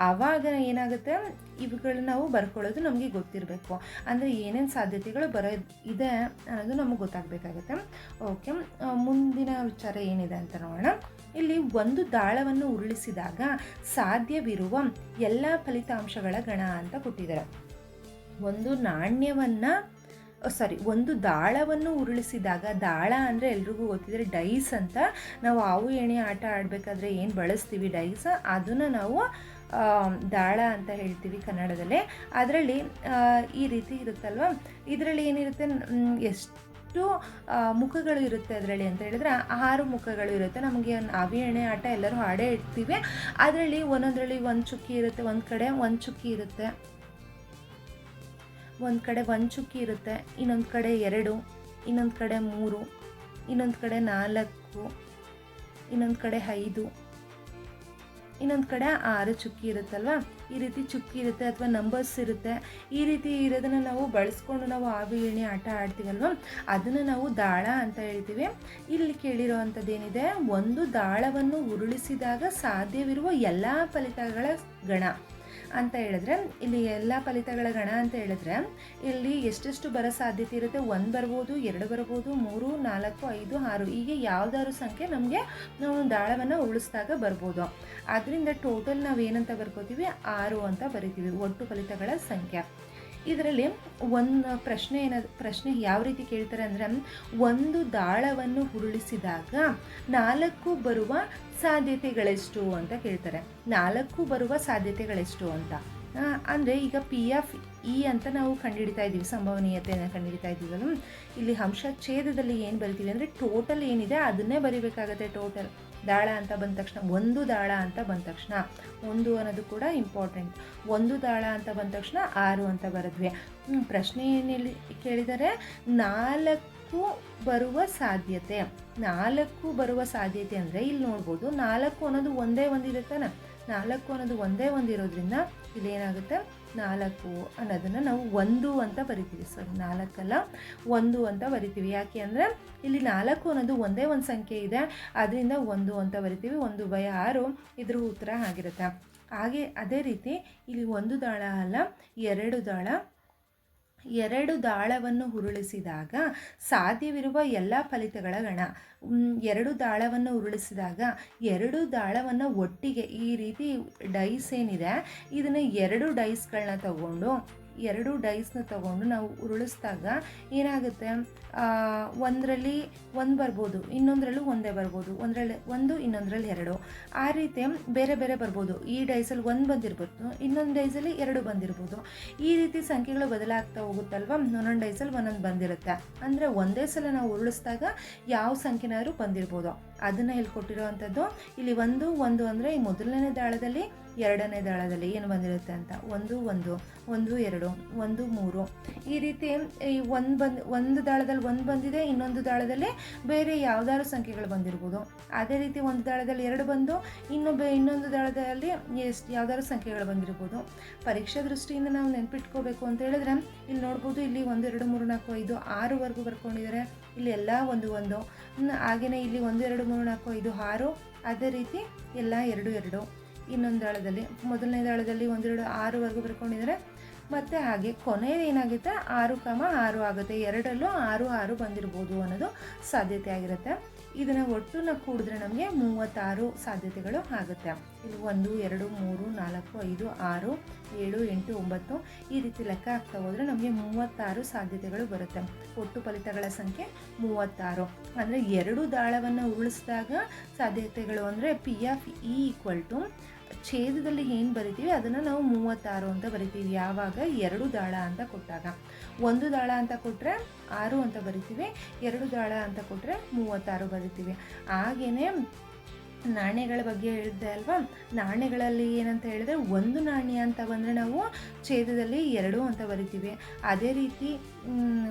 ಆವಾಗ ಏನಾಗುತ್ತೆ, ಇವುಗಳನ್ನ ನಾವು ಬರ್ಕೊಳ್ಳೋದು ನಮಗೆ ಗೊತ್ತಿರಬೇಕು. ಅಂದರೆ ಏನೇನು ಸಾಧ್ಯತೆಗಳು ಇದೆ ಅನ್ನೋದು ನಮಗೆ ಗೊತ್ತಾಗಬೇಕಾಗುತ್ತೆ. ಓಕೆ, ಮುಂದಿನ ವಿಚಾರ ಏನಿದೆ ಅಂತ ನೋಡೋಣ. ಇಲ್ಲಿ ಒಂದು ದಾಳವನ್ನು ಉರುಳಿಸಿದಾಗ ಸಾಧ್ಯವಿರುವ ಎಲ್ಲ ಫಲಿತಾಂಶಗಳ ಗಣ ಅಂತ ಕೊಟ್ಟಿದ್ದಾರೆ. ಒಂದು ದಾಳವನ್ನು ಉರುಳಿಸಿದಾಗ, ದಾಳ ಅಂದರೆ ಎಲ್ರಿಗೂ ಗೊತ್ತಿದ್ರೆ ಡೈಸ್ ಅಂತ. ನಾವು ಹಾವು ಎಣೆ ಆಟ ಆಡಬೇಕಾದ್ರೆ ಏನು ಬಳಸ್ತೀವಿ ಡೈಸ್, ಅದನ್ನು ನಾವು ದಾಳ ಅಂತ ಹೇಳ್ತೀವಿ ಕನ್ನಡದಲ್ಲೇ. ಅದರಲ್ಲಿ ಈ ರೀತಿ ಇರುತ್ತಲ್ವ, ಇದರಲ್ಲಿ ಏನಿರುತ್ತೆ, ಎಷ್ಟು ಮುಖಗಳು ಇರುತ್ತೆ ಅದರಲ್ಲಿ ಅಂತ ಹೇಳಿದ್ರೆ 6 ಮುಖಗಳು ಇರುತ್ತೆ. ನಮಗೆ ಹಾವು ಎಣೆ ಆಟ ಎಲ್ಲರೂ ಆಡೇ ಇಡ್ತೀವಿ. ಅದರಲ್ಲಿ ಒಂದೊಂದರಲ್ಲಿ 1 ಚುಕ್ಕಿ ಇರುತ್ತೆ, ಒಂದು ಕಡೆ 1 ಚುಕ್ಕಿ ಇರುತ್ತೆ, ಒಂದು ಕಡೆ 1 ಚುಕ್ಕಿ ಇರುತ್ತೆ, ಇನ್ನೊಂದು ಕಡೆ 2, ಇನ್ನೊಂದು ಕಡೆ 3, ಇನ್ನೊಂದು ಕಡೆ 4, ಇನ್ನೊಂದು ಕಡೆ 5, ಇನ್ನೊಂದು ಕಡೆ 6 ಚುಕ್ಕಿ ಇರುತ್ತಲ್ವ. ಈ ರೀತಿ ಚುಕ್ಕಿ ಇರುತ್ತೆ ಅಥವಾ ನಂಬರ್ಸ್ ಇರುತ್ತೆ. ಈ ರೀತಿ ಇರೋದನ್ನು ನಾವು ಬಳಸ್ಕೊಂಡು ನಾವು ಹಾವು ಎಣೆ ಆಟ ಆಡ್ತೀವಲ್ವ, ಅದನ್ನು ನಾವು ದಾಳ ಅಂತ ಹೇಳ್ತೀವಿ. ಇಲ್ಲಿ ಕೇಳಿರೋವಂಥದ್ದೇನಿದೆ, ಒಂದು ದಾಳವನ್ನು ಉರುಳಿಸಿದಾಗ ಸಾಧ್ಯವಿರುವ ಎಲ್ಲ ಫಲಿತಗಳ ಗಣ ಅಂತ ಹೇಳಿದ್ರೆ, ಇಲ್ಲಿ ಎಲ್ಲ ಫಲಿತಗಳ ಗಣ ಅಂತ ಹೇಳಿದ್ರೆ ಇಲ್ಲಿ ಎಷ್ಟೆಷ್ಟು ಬರೋ ಸಾಧ್ಯತೆ ಇರುತ್ತೆ? 1 ಬರ್ಬೋದು, 2 ಬರ್ಬೋದು, 3, 4, 5, 6 ಹೀಗೆ ಯಾವುದಾದ್ರು ಸಂಖ್ಯೆ ನಮಗೆ ನಾವು ದಾಳವನ್ನು ಉರುಳಿಸಿದಾಗ ಬರ್ಬೋದು. ಅದರಿಂದ ಟೋಟಲ್ ನಾವೇನಂತ ಬರ್ಕೋತೀವಿ? 6 ಅಂತ ಬರಿತೀವಿ, ಒಟ್ಟು ಫಲಿತಗಳ ಸಂಖ್ಯೆ. ಇದರಲ್ಲಿ ಒಂದು ಪ್ರಶ್ನೆ ಯಾವ ರೀತಿ ಕೇಳ್ತಾರೆ ಅಂದರೆ, ಒಂದು ದಾಳವನ್ನು ಉರುಳಿಸಿದಾಗ 4 ಬರುವ ಸಾಧ್ಯತೆಗಳೆಷ್ಟು ಅಂತ ಕೇಳ್ತಾರೆ. 4 ಬರುವ ಸಾಧ್ಯತೆಗಳೆಷ್ಟು ಅಂತ ಅಂದರೆ ಈಗ P(E) ಅಂತ ನಾವು ಕಂಡುಹಿಡಿತಾ ಇದ್ದೀವಿ, ಸಂಭವನೀಯತೆಯನ್ನು ಕಂಡುಹಿಡಿತಾ ಇದ್ದೀವಲ್ಲ. ಇಲ್ಲಿ ಅಂಶ ಛೇದದಲ್ಲಿ ಏನು ಬರಿತೀವಿ ಅಂದರೆ ಟೋಟಲ್ ಏನಿದೆ ಅದನ್ನೇ ಬರಿಬೇಕಾಗತ್ತೆ. ಟೋಟಲ್ ದಾಳ ಅಂತ ಬಂದ ತಕ್ಷಣ, ಒಂದು ದಾಳ ಅಂತ ಬಂದ ತಕ್ಷಣ, ಒಂದು ಅನ್ನೋದು ಕೂಡ ಇಂಪಾರ್ಟೆಂಟ್. ಒಂದು ದಾಳ ಅಂತ ಬಂದ ತಕ್ಷಣ 6 ಅಂತ ಬರೆದ್ವಿ. ಪ್ರಶ್ನೆ ಏನೇಳಿ ಕೇಳಿದರೆ 4 ಬರುವ ಸಾಧ್ಯತೆ. 4 ಬರುವ ಸಾಧ್ಯತೆ ಅಂದರೆ ಇಲ್ಲಿ ನೋಡ್ಬೋದು, 4 ಅನ್ನೋದು ಒಂದೇ ಒಂದಿರುತ್ತಾನೆ. 4 ಅನ್ನೋದು ಒಂದೇ ಒಂದಿರೋದ್ರಿಂದ ಇಲ್ಲೇನಾಗುತ್ತೆ, 4 ಅನ್ನೋದನ್ನು ನಾವು 1 ಅಂತ ಬರಿತೀವಿ. 4 ಅಲ್ಲ 1 ಅಂತ ಬರಿತೀವಿ. ಯಾಕೆ ಅಂದರೆ ಇಲ್ಲಿ 4 ಅನ್ನೋದು ಒಂದೇ ಒಂದು ಸಂಖ್ಯೆ ಇದೆ, ಅದರಿಂದ 1 ಅಂತ ಬರಿತೀವಿ. 1/6 ಇದ್ರ ಉತ್ತರ ಆಗಿರುತ್ತೆ. ಹಾಗೆ ಅದೇ ರೀತಿ ಇಲ್ಲಿ 1 ದಾಳ ಅಲ್ಲ 2 ದಾಳ. 2 ದಾಳವನ್ನು ಉರುಳಿಸಿದಾಗ ಸಾಧ್ಯವಿರುವ ಎಲ್ಲ ಫಲಿತಗಳ ಗಣ. 2 ದಾಳವನ್ನು ಉರುಳಿಸಿದಾಗ 2 ದಾಳವನ್ನು ಒಟ್ಟಿಗೆ ಈ ರೀತಿ ಡೈಸ್ ಏನಿದೆ ಇದನ್ನು 2 ಡೈಸ್ಗಳನ್ನ ತಗೊಂಡು 2 ಡೈಸ್ನ ತಗೊಂಡು ನಾವು ಉರುಳಿಸಿದಾಗ ಏನಾಗುತ್ತೆ, ಒಂದರಲ್ಲಿ 1 ಬರ್ಬೋದು, ಇನ್ನೊಂದರಲ್ಲೂ ಒಂದೇ ಬರ್ಬೋದು, ಒಂದರಲ್ಲಿ 1 ಇನ್ನೊಂದರಲ್ಲಿ 2 ಆ ರೀತಿ ಬೇರೆ ಬೇರೆ ಬರ್ಬೋದು. ಈ ಡೈಸಲ್ಲಿ 1 ಬಂದಿರ್ಬೋದು, ಇನ್ನೊಂದು ಡೈಸಲ್ಲಿ 2 ಬಂದಿರ್ಬೋದು. ಈ ರೀತಿ ಸಂಖ್ಯೆಗಳು ಬದಲಾಗ್ತಾ ಹೋಗುತ್ತಲ್ವ, ಒಂದೊಂದು ಡೈಸಲ್ಲಿ ಒಂದೊಂದು ಬಂದಿರುತ್ತೆ. ಅಂದರೆ ಒಂದೇ ಸಲ ನಾವು ಉರುಳಿಸಿದಾಗ ಯಾವ ಸಂಖ್ಯೆನಾದ್ರೂ ಬಂದಿರ್ಬೋದು. ಅದನ್ನು ಹೇಳ್ಕೊಟ್ಟಿರೋ ಅಂಥದ್ದು. ಇಲ್ಲಿ 1 ಅಂದರೆ ಈ ಮೊದಲನೇ ದಾಳದಲ್ಲಿ ಎರಡನೇ ದಾಳದಲ್ಲಿ ಏನು ಬಂದಿರುತ್ತೆ ಅಂತ 1 1 1 2 1 3 ಈ ರೀತಿ ಈ ಒಂದು ದಾಳದಲ್ಲಿ 1 ಬಂದಿದೆ, ಇನ್ನೊಂದು ದಾಳದಲ್ಲಿ ಬೇರೆ ಯಾವುದಾದ್ರು ಸಂಖ್ಯೆಗಳು ಬಂದಿರ್ಬೋದು. ಅದೇ ರೀತಿ ಒಂದು ದಾಳದಲ್ಲಿ 2 ಬಂದು ಇನ್ನೊಂದು ದಾಳದಲ್ಲಿ ಯಾವುದಾದ್ರು ಸಂಖ್ಯೆಗಳು ಬಂದಿರ್ಬೋದು. ಪರೀಕ್ಷಾ ದೃಷ್ಟಿಯಿಂದ ನಾವು ನೆನ್ಪಿಟ್ಕೋಬೇಕು ಅಂತ ಹೇಳಿದ್ರೆ ಇಲ್ಲಿ ನೋಡ್ಬೋದು, ಇಲ್ಲಿ 1 2 3 4 5 6ವರೆಗೂ ಬರ್ಕೊಂಡಿದ್ದಾರೆ. ಇಲ್ಲಿ ಎಲ್ಲ 1 1. ಹಾಗೆಯೇ ಇಲ್ಲಿ 1 2 3 4 5 6. ಅದೇ ರೀತಿ ಎಲ್ಲ 2 2. ಇನ್ನೊಂದು ದಾಳದಲ್ಲಿ ಮೊದಲನೇ ದಾಳದಲ್ಲಿ 1 2 6ವರೆಗೂ ಬರ್ಕೊಂಡಿದ್ದಾರೆ. ಮತ್ತು ಹಾಗೆ ಕೊನೆಯದು ಏನಾಗುತ್ತೆ 6, 6 ಆಗುತ್ತೆ. ಎರಡಲ್ಲೂ 6 6 ಬಂದಿರ್ಬೋದು ಅನ್ನೋದು ಸಾಧ್ಯತೆ ಆಗಿರುತ್ತೆ. ಇದನ್ನು ಒಟ್ಟು ನಾವು ಕೂಡಿದ್ರೆ ನಮಗೆ 36 ಸಾಧ್ಯತೆಗಳು ಆಗುತ್ತೆ. ಇಲ್ಲಿ 1 2 3 4 5 6 7 8 9 ಈ ರೀತಿ ಲೆಕ್ಕ ಆಗ್ತಾ ಹೋದರೆ ನಮಗೆ 36 ಸಾಧ್ಯತೆಗಳು ಬರುತ್ತೆ. ಒಟ್ಟು ಫಲಿತಗಳ ಸಂಖ್ಯೆ 36. ಅಂದರೆ 2 ದಾಳವನ್ನು ಉರುಳಿಸಿದಾಗ ಸಾಧ್ಯತೆಗಳು ಅಂದರೆ P(E) ಛೇದದಲ್ಲಿ ಏನು ಬರಿತೀವಿ ಅದನ್ನು ನಾವು 36 ಅಂತ ಬರಿತೀವಿ. ಯಾವಾಗ 2 ದಾಳ ಅಂತ ಕೊಟ್ಟಾಗ. 1 ದಾಳ ಅಂತ ಕೊಟ್ಟರೆ 6 ಅಂತ ಬರಿತೀವಿ, 2 ದಾಳ ಅಂತ ಕೊಟ್ಟರೆ 36 ಬರಿತೀವಿ. ಹಾಗೆಯೇ ನಾಣ್ಯಗಳ ಬಗ್ಗೆ ಹೇಳಿದ್ದೆ ಅಲ್ವಾ, ನಾಣ್ಯಗಳಲ್ಲಿ ಏನಂತ ಹೇಳಿದ್ರೆ 1 ನಾಣ್ಯ ಅಂತ ಬಂದರೆ ನಾವು ಛೇದದಲ್ಲಿ 2 ಅಂತ ಬರಿತೀವಿ. ಅದೇ ರೀತಿ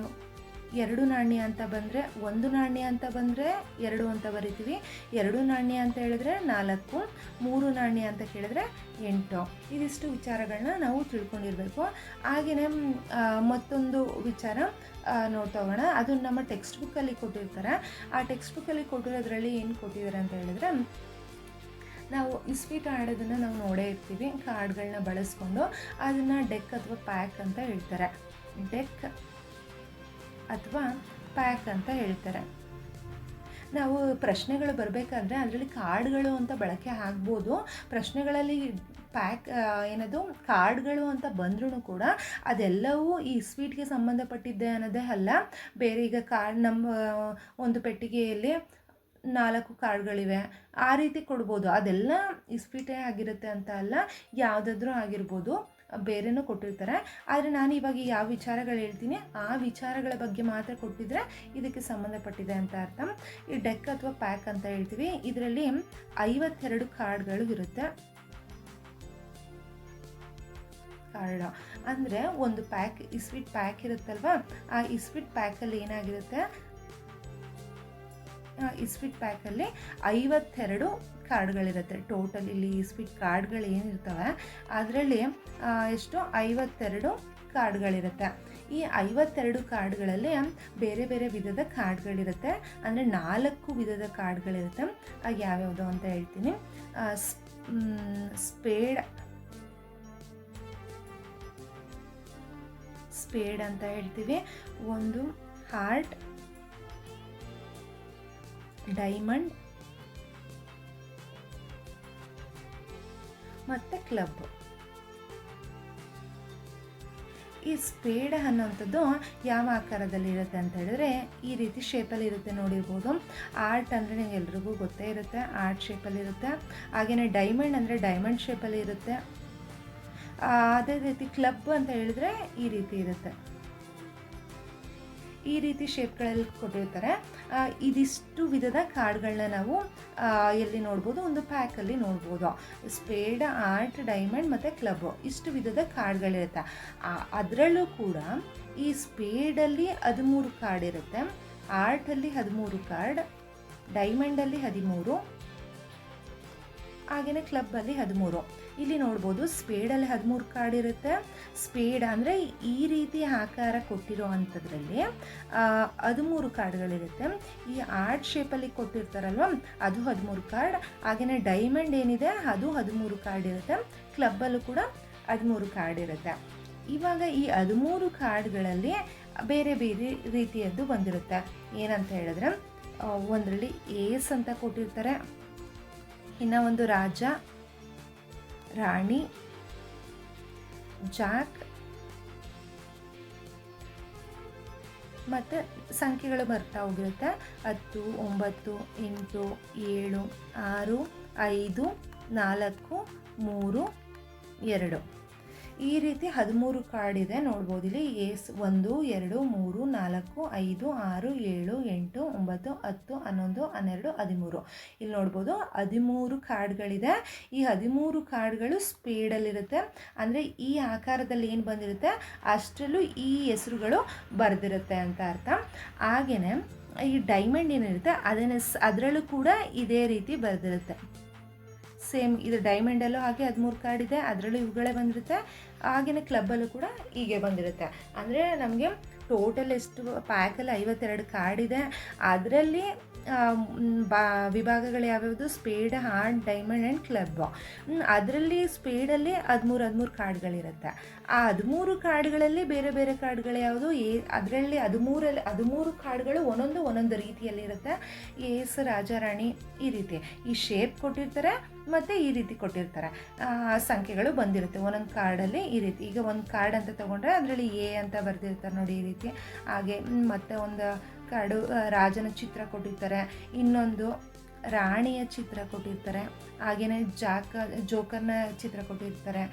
2 ನಾಣ್ಯ ಅಂತ ಬಂದರೆ 1 ನಾಣ್ಯ ಅಂತ ಬಂದರೆ 2 ಅಂತ ಬರಿತೀವಿ, 2 ನಾಣ್ಯ ಅಂತ ಹೇಳಿದ್ರೆ 4, 3 ನಾಣ್ಯ ಅಂತ ಕೇಳಿದ್ರೆ 8. ಇದಿಷ್ಟು ವಿಚಾರಗಳನ್ನ ನಾವು ತಿಳ್ಕೊಂಡಿರಬೇಕು. ಹಾಗೆಯೇ ಮತ್ತೊಂದು ವಿಚಾರ ನೋಡ್ತಾ ಹೋಗೋಣ. ಅದು ನಮ್ಮ ಟೆಕ್ಸ್ಟ್ ಬುಕ್ಕಲ್ಲಿ ಕೊಟ್ಟಿರ್ತಾರೆ. ಆ ಟೆಕ್ಸ್ಟ್ ಬುಕ್ಕಲ್ಲಿ ಕೊಟ್ಟಿರೋದ್ರಲ್ಲಿ ಏನು ಕೊಟ್ಟಿದ್ದಾರೆ ಅಂತ ಹೇಳಿದ್ರೆ, ನಾವು ಇಸ್ಪೀಟ್ ಆಡೋದನ್ನು ನಾವು ನೋಡೇ ಇರ್ತೀವಿ. ಕಾರ್ಡ್ಗಳನ್ನ ಬಳಸ್ಕೊಂಡು ಅದನ್ನು ಡೆಕ್ ಅಥವಾ ಪ್ಯಾಕ್ ಅಂತ ಹೇಳ್ತಾರೆ. ಡೆಕ್ ಅಥವಾ ಪ್ಯಾಕ್ ಅಂತ ಹೇಳ್ತಾರೆ. ನಾವು ಪ್ರಶ್ನೆಗಳು ಬರಬೇಕಾದ್ರೆ ಅದರಲ್ಲಿ ಕಾರ್ಡ್ಗಳು ಅಂತ ಬಳಕೆ ಆಗ್ಬೋದು. ಪ್ರಶ್ನೆಗಳಲ್ಲಿ ಪ್ಯಾಕ್ ಏನದು ಕಾರ್ಡ್ಗಳು ಅಂತ ಬಂದ್ರೂ ಕೂಡ ಅದೆಲ್ಲವೂ ಈ ಸ್ವೀಟ್ಗೆ ಸಂಬಂಧಪಟ್ಟಿದ್ದೆ ಅನ್ನೋದೇ ಅಲ್ಲ. ಬೇರೆ ಈಗ ನಮ್ಮ ಒಂದು ಪೆಟ್ಟಿಗೆಯಲ್ಲಿ 4 ಕಾರ್ಡ್ಗಳಿವೆ, ಆ ರೀತಿ ಕೊಡ್ಬೋದು. ಅದೆಲ್ಲ ಇಸ್ಪೀಟೇ ಆಗಿರುತ್ತೆ ಅಂತ ಅಲ್ಲ, ಯಾವುದಾದ್ರೂ ಆಗಿರ್ಬೋದು, ಬೇರೆನೂ ಕೊಟ್ಟಿರ್ತಾರೆ. ಆದರೆ ನಾನು ಇವಾಗ ಯಾವ ವಿಚಾರಗಳು ಹೇಳ್ತೀನಿ ಆ ವಿಚಾರಗಳ ಬಗ್ಗೆ ಮಾತ್ರ ಕೊಟ್ಟಿದ್ರೆ ಇದಕ್ಕೆ ಸಂಬಂಧಪಟ್ಟಿದೆ ಅಂತ ಅರ್ಥ. ಈ ಡೆಕ್ ಅಥವಾ ಪ್ಯಾಕ್ ಅಂತ ಹೇಳ್ತೀವಿ. ಇದರಲ್ಲಿ 52 ಕಾರ್ಡ್ಗಳು ಇರುತ್ತೆ. ಕಾರ್ಡ್ ಅಂದರೆ ಒಂದು ಪ್ಯಾಕ್ ಇಸ್ವೀಟ್ ಪ್ಯಾಕ್ ಇರುತ್ತಲ್ವ, ಆ ಇಸ್ವೀಟ್ ಪ್ಯಾಕಲ್ಲಿ ಏನಾಗಿರುತ್ತೆ, ಇಸ್ವೀಟ್ ಪ್ಯಾಕಲ್ಲಿ 52 ಕಾರ್ಡ್ಗಳಿರುತ್ತೆ. ಟೋಟಲ್ ಇಲ್ಲಿ ಸ್ವೀಟ್ ಕಾರ್ಡ್ಗಳು ಏನಿರ್ತವೆ ಅದರಲ್ಲಿ ಎಷ್ಟು 52 ಕಾರ್ಡ್ಗಳಿರುತ್ತೆ. ಈ 52 ಕಾರ್ಡ್ಗಳಲ್ಲಿ ಬೇರೆ ಬೇರೆ ವಿಧದ ಕಾರ್ಡ್ಗಳಿರುತ್ತೆ. ಅಂದರೆ 4 ವಿಧದ ಕಾರ್ಡ್ಗಳಿರುತ್ತೆ. ಆಗ ಯಾವ್ಯಾವುದು ಅಂತ ಹೇಳ್ತೀನಿ. ಸ್ಪೇಡ್ ಅಂತ ಹೇಳ್ತೀವಿ. ಒಂದು ಹಾರ್ಟ್, ಡೈಮಂಡ್ ಮತ್ತು ಕ್ಲಬ್. ಈ ಸ್ಪೇಡ್ ಅನ್ನೋಂಥದ್ದು ಯಾವ ಆಕಾರದಲ್ಲಿ ಇರುತ್ತೆ ಅಂತ ಹೇಳಿದ್ರೆ ಈ ರೀತಿ ಶೇಪಲ್ಲಿ ಇರುತ್ತೆ, ನೋಡಿರ್ಬೋದು. ಆರ್ಟ್ ಅಂದರೆ ನಿಮಗೆ ಎಲ್ರಿಗೂ ಗೊತ್ತೇ ಇರುತ್ತೆ, ಆರ್ಟ್ ಶೇಪಲ್ಲಿ ಇರುತ್ತೆ. ಹಾಗೆಯೇ ಡೈಮಂಡ್ ಅಂದರೆ ಡೈಮಂಡ್ ಶೇಪಲ್ಲಿ ಇರುತ್ತೆ. ಅದೇ ರೀತಿ ಕ್ಲಬ್ ಅಂತ ಹೇಳಿದ್ರೆ ಈ ರೀತಿ ಇರುತ್ತೆ. ಈ ರೀತಿ ಶೇಪ್ಗಳಲ್ಲಿ ಕೊಟ್ಟಿರ್ತಾರೆ. ಇದಿಷ್ಟು ವಿಧದ ಕಾರ್ಡ್ಗಳನ್ನ ನಾವು ಎಲ್ಲಿ ನೋಡ್ಬೋದು, ಒಂದು ಪ್ಯಾಕಲ್ಲಿ ನೋಡ್ಬೋದು. ಸ್ಪೇಡ್, ಆರ್ಟ್, ಡೈಮಂಡ್ ಮತ್ತು ಕ್ಲಬ್ ಇಷ್ಟು ವಿಧದ ಕಾರ್ಡ್ಗಳಿರುತ್ತೆ. ಅದರಲ್ಲೂ ಕೂಡ ಈ ಸ್ಪೇಡಲ್ಲಿ 13 ಕಾರ್ಡ್ ಇರುತ್ತೆ, ಆರ್ಟಲ್ಲಿ 13 ಕಾರ್ಡ್, ಡೈಮಂಡಲ್ಲಿ 13, ಹಾಗೆಯೇ ಕ್ಲಬ್ಬಲ್ಲಿ 13. ಇಲ್ಲಿ ನೋಡ್ಬೋದು ಸ್ಪೇಡಲ್ಲಿ 13 ಕಾರ್ಡ್ ಇರುತ್ತೆ. ಸ್ಪೇಡ್ ಅಂದರೆ ಈ ರೀತಿ ಆಕಾರ ಕೊಟ್ಟಿರೋ ಅಂಥದ್ರಲ್ಲಿ 13 ಕಾರ್ಡ್ಗಳಿರುತ್ತೆ. ಈ ಆರ್ಟ್ ಶೇಪಲ್ಲಿ ಕೊಟ್ಟಿರ್ತಾರಲ್ವ ಅದು 13 ಕಾರ್ಡ್. ಹಾಗೆಯೇ ಡೈಮಂಡ್ ಏನಿದೆ ಅದು 13 ಕಾರ್ಡ್ ಇರುತ್ತೆ. ಕ್ಲಬ್ಬಲ್ಲೂ ಕೂಡ 13 ಕಾರ್ಡ್ ಇರುತ್ತೆ. ಇವಾಗ ಈ 13 ಕಾರ್ಡ್ಗಳಲ್ಲಿ ಬೇರೆ ಬೇರೆ ರೀತಿಯದ್ದು ಬಂದಿರುತ್ತೆ. ಏನಂತ ಹೇಳಿದ್ರೆ ಒಂದರಲ್ಲಿ ಏಸ್ ಅಂತ ಕೊಟ್ಟಿರ್ತಾರೆ, ಇನ್ನು ಒಂದು ರಾಜ, ರಾಣಿ, ಜಾಕ್ ಮತ್ತು ಸಂಖ್ಯೆಗಳು ಬರ್ತಾ ಹೋಗಿರುತ್ತೆ. 10, 9, 8, 7, 6, 5, 4, 3, 2 ಈ ರೀತಿ 13 ಕಾರ್ಡ್ ಇದೆ ನೋಡ್ಬೋದು ಇಲ್ಲಿ. 1 2 3 4 5 6 7 8 9 10 11 12 13 ಇಲ್ಲಿ ನೋಡ್ಬೋದು 13 ಕಾರ್ಡ್ಗಳಿದೆ. ಈ 13 ಕಾರ್ಡ್ಗಳು ಸ್ಪೇಡಲ್ಲಿರುತ್ತೆ, ಅಂದರೆ ಈ ಆಕಾರದಲ್ಲಿ ಏನು ಬಂದಿರುತ್ತೆ ಅಷ್ಟರಲ್ಲೂ ಈ ಹೆಸರುಗಳು ಬರೆದಿರುತ್ತೆ ಅಂತ ಅರ್ಥ. ಹಾಗೆಯೇ ಈ ಡೈಮಂಡ್ ಏನಿರುತ್ತೆ ಅದರಲ್ಲೂ ಕೂಡ ಇದೇ ರೀತಿ ಬರೆದಿರುತ್ತೆ. ಸೇಮ್ ಇದು ಡೈಮಂಡಲ್ಲೂ ಹಾಗೆ 13 ಕಾರ್ಡ್ ಇದೆ, ಅದರಲ್ಲೂ ಇವುಗಳೇ ಬಂದಿರುತ್ತೆ. ಹಾಗೆಯೇ ಕ್ಲಬ್ಬಲ್ಲೂ ಕೂಡ ಹೀಗೆ ಬಂದಿರುತ್ತೆ. ಅಂದರೆ ನಮಗೆ ಟೋಟಲ್ ಎಷ್ಟು ಪ್ಯಾಕಲ್ಲಿ 52 ಕಾರ್ಡ್ ಇದೆ. ಅದರಲ್ಲಿ ವಿಭಾಗಗಳು ಯಾವ್ಯಾವುದು, spade, heart, diamond and club. ಅದರಲ್ಲಿ ಸ್ಪೇಡಲ್ಲಿ 13 ಕಾರ್ಡ್ಗಳಿರುತ್ತೆ. ಆ 13 ಕಾರ್ಡ್ಗಳಲ್ಲಿ ಬೇರೆ ಬೇರೆ ಕಾರ್ಡ್ಗಳು ಯಾವುದು, ಅದರಲ್ಲಿ 13 ಕಾರ್ಡ್ಗಳು ಒಂದೊಂದು ರೀತಿಯಲ್ಲಿರುತ್ತೆ. ಏಸ್, ರಾಜ, ರಾಣಿ ಈ ರೀತಿ ಈ ಶೇಪ್ ಕೊಟ್ಟಿರ್ತಾರೆ ಮತ್ತು ಈ ರೀತಿ ಕೊಟ್ಟಿರ್ತಾರೆ, ಸಂಖ್ಯೆಗಳು ಬಂದಿರುತ್ತೆ ಒಂದೊಂದು ಕಾರ್ಡಲ್ಲಿ ಈ ರೀತಿ. ಈಗ ಒಂದು ಕಾರ್ಡ್ ಅಂತ ತೊಗೊಂಡ್ರೆ ಅದರಲ್ಲಿ ಎ ಅಂತ ಬರೆದಿರ್ತಾರೆ ನೋಡಿ ಈ ರೀತಿ. ಹಾಗೆ ಮತ್ತು ಒಂದು ಕಾರ್ಡು ರಾಜನ ಚಿತ್ರ ಕೊಟ್ಟಿರ್ತಾರೆ, ಇನ್ನೊಂದು ರಾಣಿಯ ಚಿತ್ರ ಕೊಟ್ಟಿರ್ತಾರೆ, ಹಾಗೆಯೇ ಜೋಕರ್ನ ಚಿತ್ರ ಕೊಟ್ಟಿರ್ತಾರೆ,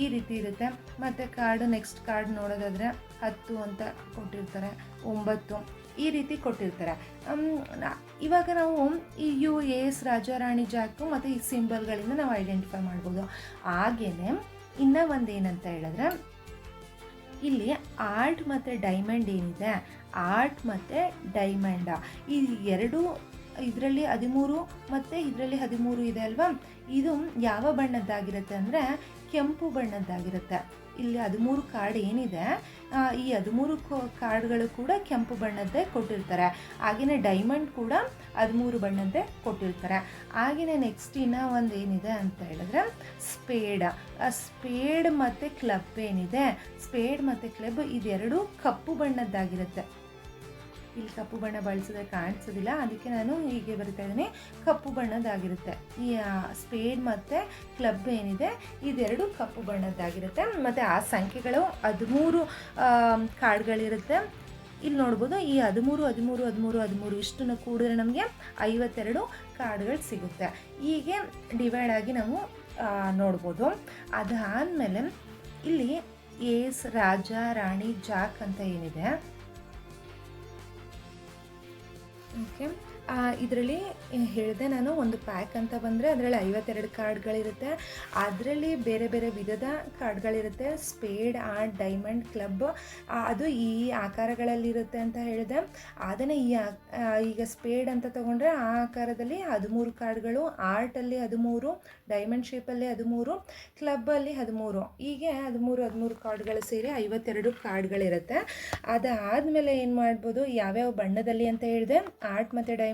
ಈ ರೀತಿ ಇರುತ್ತೆ. ಮತ್ತು ನೆಕ್ಸ್ಟ್ ಕಾರ್ಡ್ ನೋಡೋದಾದರೆ 10 ಅಂತ ಕೊಟ್ಟಿರ್ತಾರೆ, 9 ಈ ರೀತಿ ಕೊಟ್ಟಿರ್ತಾರೆ. ಇವಾಗ ನಾವು ಈ ಏಸ್, ರಾಜ, ರಾಣಿ, ಜಾಕು ಮತ್ತು ಈ ಸಿಂಬಲ್ಗಳಿಂದ ನಾವು ಐಡೆಂಟಿಫೈ ಮಾಡ್ಬೋದು. ಹಾಗೆಯೇ ಇನ್ನೂ ಒಂದು ಏನಂತ ಹೇಳಿದ್ರೆ, ಇಲ್ಲಿ ಆರ್ಟ್ ಮತ್ತು ಡೈಮಂಡ್ ಏನಿದೆ, ಆರ್ಟ್ ಮತ್ತು ಡೈಮಂಡ ಈ ಎರಡು, ಇದರಲ್ಲಿ 13 ಮತ್ತು ಇದರಲ್ಲಿ 13 ಇದೆ ಅಲ್ವಾ, ಇದು ಯಾವ ಬಣ್ಣದ್ದಾಗಿರುತ್ತೆ ಅಂದರೆ ಕೆಂಪು ಬಣ್ಣದ್ದಾಗಿರುತ್ತೆ. ಇಲ್ಲಿ 13 ಕಾರ್ಡ್ ಏನಿದೆ ಈ 13 ಕಾರ್ಡ್ಗಳು ಕೂಡ ಕೆಂಪು ಬಣ್ಣದ್ದೇ ಕೊಟ್ಟಿರ್ತಾರೆ. ಹಾಗೆಯೇ ಡೈಮಂಡ್ ಕೂಡ 13 ಬಣ್ಣದ್ದೇ ಕೊಟ್ಟಿರ್ತಾರೆ. ಹಾಗೆಯೇ ನೆಕ್ಸ್ಟ್ ಇನ್ನೂ ಒಂದು ಏನಿದೆ ಅಂತ ಹೇಳಿದ್ರೆ ಸ್ಪೇಡ್ ಮತ್ತು ಕ್ಲಬ್ ಏನಿದೆ, ಸ್ಪೇಡ್ ಮತ್ತು ಕ್ಲಬ್ ಇದೆರಡು ಕಪ್ಪು ಬಣ್ಣದ್ದಾಗಿರುತ್ತೆ. ಇಲ್ಲಿ ಕಪ್ಪು ಬಣ್ಣ ಬಳಸಿದ್ರೆ ಕಾಣಿಸೋದಿಲ್ಲ, ಅದಕ್ಕೆ ನಾನು ಹೀಗೆ ಬರಿತಾ ಇದ್ದೀನಿ, ಕಪ್ಪು ಬಣ್ಣದ್ದಾಗಿರುತ್ತೆ. ಈ ಸ್ಪೇಡ್ ಮತ್ತು ಕ್ಲಬ್ ಏನಿದೆ ಇದೆರಡು ಕಪ್ಪು ಬಣ್ಣದ್ದಾಗಿರುತ್ತೆ. ಮತ್ತು ಆ ಸಂಖ್ಯೆಗಳು 13 ಕಾರ್ಡ್ಗಳಿರುತ್ತೆ. ಇಲ್ಲಿ ನೋಡ್ಬೋದು ಈ 13 13 13 13 ಇಷ್ಟನ್ನು ಕೂಡಿದ್ರೆ ನಮಗೆ 52 ಕಾರ್ಡ್ಗಳು ಸಿಗುತ್ತೆ. ಹೀಗೆ ಡಿವೈಡ್ ಆಗಿ ನಾವು ನೋಡ್ಬೋದು. ಅದಾದಮೇಲೆ ಇಲ್ಲಿ ಏಸ್, ರಾಜ, ರಾಣಿ, ಜಾಕ್ ಅಂತ ಏನಿದೆ, ಓಕೆ, ಇದರಲ್ಲಿ ಹೇಳಿದೆ ನಾನು, ಒಂದು ಪ್ಯಾಕ್ ಅಂತ ಬಂದರೆ ಅದರಲ್ಲಿ 52 ಕಾರ್ಡ್ಗಳಿರುತ್ತೆ. ಅದರಲ್ಲಿ ಬೇರೆ ಬೇರೆ ವಿಧದ ಕಾರ್ಡ್ಗಳಿರುತ್ತೆ. ಸ್ಪೇಡ್, ಆರ್ಟ್, ಡೈಮಂಡ್, ಕ್ಲಬ್ ಅದು ಈ ಆಕಾರಗಳಲ್ಲಿರುತ್ತೆ ಅಂತ ಹೇಳಿದೆ. ಅದನ್ನೇ ಈಗ ಸ್ಪೇಡ್ ಅಂತ ತೊಗೊಂಡ್ರೆ ಆ ಆಕಾರದಲ್ಲಿ 13 ಕಾರ್ಡ್ಗಳು, ಆರ್ಟಲ್ಲಿ 13, ಡೈಮಂಡ್ ಶೇಪಲ್ಲಿ 13, ಕ್ಲಬ್ಬಲ್ಲಿ 13, ಹೀಗೆ 13 ಕಾರ್ಡ್ಗಳು ಸೇರಿ 52 ಕಾರ್ಡ್ಗಳಿರುತ್ತೆ. ಅದಾದಮೇಲೆ ಏನು ಮಾಡ್ಬೋದು, ಯಾವ್ಯಾವ ಬಣ್ಣದಲ್ಲಿ ಅಂತ ಹೇಳಿದೆ, ಆರ್ಟ್ ಮತ್ತು ಡೈಮಂಡ್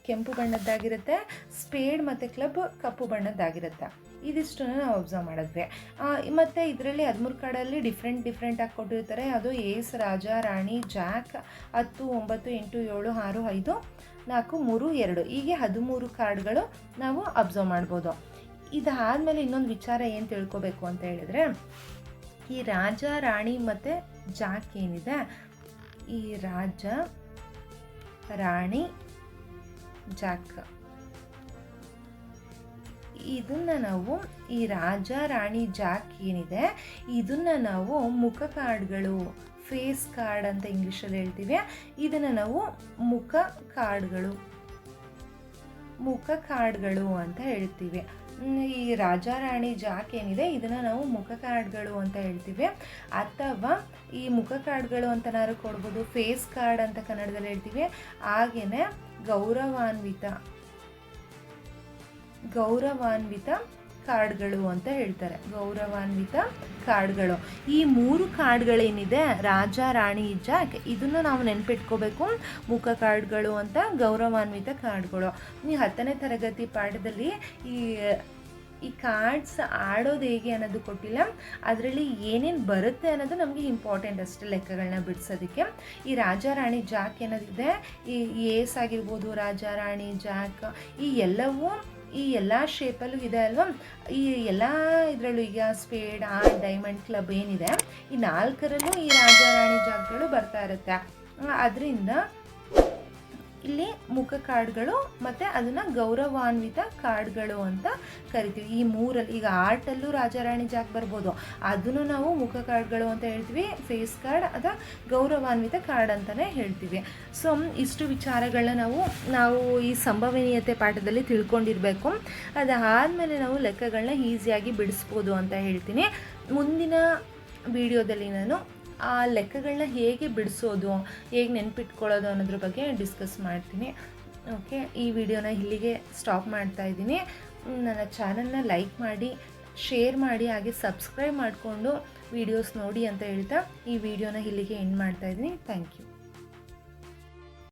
ಕೆಂಪು ಬಣ್ಣದ್ದಾಗಿರುತ್ತೆ, ಸ್ಪೇಡ್ ಮತ್ತು ಕ್ಲಬ್ ಕಪ್ಪು ಬಣ್ಣದ್ದಾಗಿರುತ್ತೆ. ಇದಿಷ್ಟನ್ನು ನಾವು ಅಬ್ಸರ್ವ್ ಮಾಡಿದ್ವಿ. ಮತ್ತು ಇದರಲ್ಲಿ 13 ಕಾರ್ಡಲ್ಲಿ ಡಿಫ್ರೆಂಟಾಗಿ ಕೊಟ್ಟಿರ್ತಾರೆ. ಅದು ಏಸ್, ರಾಜ, ರಾಣಿ, ಜಾಕ್ 10 9 8 7 6 5 4 3 2 ಹೀಗೆ 13 ಕಾರ್ಡ್ಗಳು ನಾವು ಅಬ್ಸರ್ವ್ ಮಾಡ್ಬೋದು. ಇದಾದಮೇಲೆ ಇನ್ನೊಂದು ವಿಚಾರ ಏನು ತಿಳ್ಕೊಬೇಕು ಅಂತ ಹೇಳಿದ್ರೆ, ಈ ರಾಜ, ರಾಣಿ ಮತ್ತು ಜಾಕ್ ಏನಿದೆ, ಈ ರಾಜ, ರಾಣಿ, ಜಾಕ್ ಇದನ್ನು ನಾವು, ಈ ರಾಜ, ರಾಣಿ, ಜಾಕ್ ಏನಿದೆ ಇದನ್ನು ನಾವು ಮುಖ ಕಾರ್ಡ್ಗಳು, ಫೇಸ್ ಕಾರ್ಡ್ ಅಂತ ಇಂಗ್ಲೀಷಲ್ಲಿ ಹೇಳ್ತೀವಿ. ಇದನ್ನು ನಾವು ಮುಖ ಕಾರ್ಡ್ಗಳು ಅಂತ ಹೇಳ್ತೀವಿ. ಈ ರಾಜ, ರಾಣಿ, ಜಾಕ್ ಏನಿದೆ ಇದನ್ನು ನಾವು ಮುಖ ಕಾರ್ಡ್ಗಳು ಅಂತ ಹೇಳ್ತೀವಿ. ಅಥವಾ ಈ ಮುಖ ಕಾರ್ಡ್ಗಳು ಅಂತನಾದ್ರು ಕೊಡ್ಬೋದು, ಫೇಸ್ ಕಾರ್ಡ್ ಅಂತ ಕನ್ನಡದಲ್ಲಿ ಹೇಳ್ತೀವಿ. ಹಾಗೆಯೇ ಗೌರವಾನ್ವಿತ ಕಾರ್ಡ್ಗಳು ಅಂತ ಹೇಳ್ತಾರೆ. ಗೌರವಾನ್ವಿತ ಕಾರ್ಡ್ಗಳು, ಈ 3 ಕಾರ್ಡ್ಗಳೇನಿದೆ ರಾಜ, ರಾಣಿ, ಜಾಕ್ ಇದನ್ನು ನಾವು ನೆನ್ಪಿಟ್ಕೋಬೇಕು. ಮುಖ ಕಾರ್ಡ್ಗಳು ಅಂತ, ಗೌರವಾನ್ವಿತ ಕಾರ್ಡ್ಗಳು. ಈ 10ನೇ ತರಗತಿ ಪಾಠದಲ್ಲಿ ಈ ಕಾರ್ಡ್ಸ್ ಆಡೋದು ಹೇಗೆ ಅನ್ನೋದು ಕೊಟ್ಟಿಲ್ಲ, ಅದರಲ್ಲಿ ಏನೇನು ಬರುತ್ತೆ ಅನ್ನೋದು ನಮಗೆ ಇಂಪಾರ್ಟೆಂಟ್ ಅಷ್ಟೇ, ಲೆಕ್ಕಗಳನ್ನ ಬಿಡಿಸೋದಕ್ಕೆ. ಈ ರಾಜ, ರಾಣಿ, ಜಾಕ್ ಏನಾದಿದೆ, ಈ ಏಸ್ ಆಗಿರ್ಬೋದು, ರಾಜ, ರಾಣಿ, ಜಾಕ್ ಈ ಎಲ್ಲವೂ ಈ ಎಲ್ಲ ಶೇಪಲ್ಲೂ ಇದೆ ಅಲ್ವಾ. ಈ ಎಲ್ಲ ಇದರಲ್ಲೂ ಈಗ ಸ್ಪೇಡ್, ಆರ್ಟ್, ಡೈಮಂಡ್, ಕ್ಲಬ್ ಏನಿದೆ ಈ 4ರಲ್ಲೂ ಈ ರಾಜ, ರಾಣಿ, ಜಾಕ್ಗಳು ಬರ್ತಾ ಇರುತ್ತೆ. ಅದರಿಂದ ಇಲ್ಲಿ ಮುಖ ಕಾರ್ಡ್ಗಳು ಮತ್ತು ಅದನ್ನು ಗೌರವಾನ್ವಿತ ಕಾರ್ಡ್ಗಳು ಅಂತ ಕರಿತೀವಿ. ಈ ಮೂರಲ್ಲಿ ಈಗ ಆರ್ಟಲ್ಲೂ ರಾಜಾರಾಣಿ ಜಾಕ್ ಬರ್ಬೋದು, ಅದನ್ನು ನಾವು ಮುಖ ಕಾರ್ಡ್ಗಳು ಅಂತ ಹೇಳ್ತೀವಿ, ಫೇಸ್ ಕಾರ್ಡ್ ಅಥವಾ ಗೌರವಾನ್ವಿತ ಕಾರ್ಡ್ ಅಂತಲೇ ಹೇಳ್ತೀವಿ. ಸೊ ಇಷ್ಟು ವಿಚಾರಗಳನ್ನ ನಾವು ಈ ಸಂಭವನೀಯತೆ ಪಾಠದಲ್ಲಿ ತಿಳ್ಕೊಂಡಿರಬೇಕು. ಅದಾದಮೇಲೆ ನಾವು ಲೆಕ್ಕಗಳನ್ನ ಈಸಿಯಾಗಿ ಬಿಡಿಸ್ಬೋದು ಅಂತ ಹೇಳ್ತೀನಿ. ಮುಂದಿನ ವಿಡಿಯೋದಲ್ಲಿ ನಾನು ಆ ಲೆಕ್ಕಗಳನ್ನ ಹೇಗೆ ಬಿಡಿಸೋದು, ಹೇಗೆ ನೆನ್ಪಿಟ್ಕೊಳ್ಳೋದು ಅನ್ನೋದ್ರ ಬಗ್ಗೆ ಡಿಸ್ಕಸ್ ಮಾಡ್ತೀನಿ. ಓಕೆ, ಈ ವಿಡಿಯೋನ ಇಲ್ಲಿಗೆ ಸ್ಟಾಪ್ ಮಾಡ್ತಾ ಇದ್ದೀನಿ. ನನ್ನ ಚಾನಲ್ನ ಲೈಕ್ ಮಾಡಿ, ಶೇರ್ ಮಾಡಿ, ಹಾಗೆ ಸಬ್ಸ್ಕ್ರೈಬ್ ಮಾಡಿಕೊಂಡು ವಿಡಿಯೋಸ್ ನೋಡಿ ಅಂತ ಹೇಳ್ತಾ ಈ ವಿಡಿಯೋನ ಇಲ್ಲಿಗೆ ಎಂಡ್ ಮಾಡ್ತಾ ಇದ್ದೀನಿ. Thank you.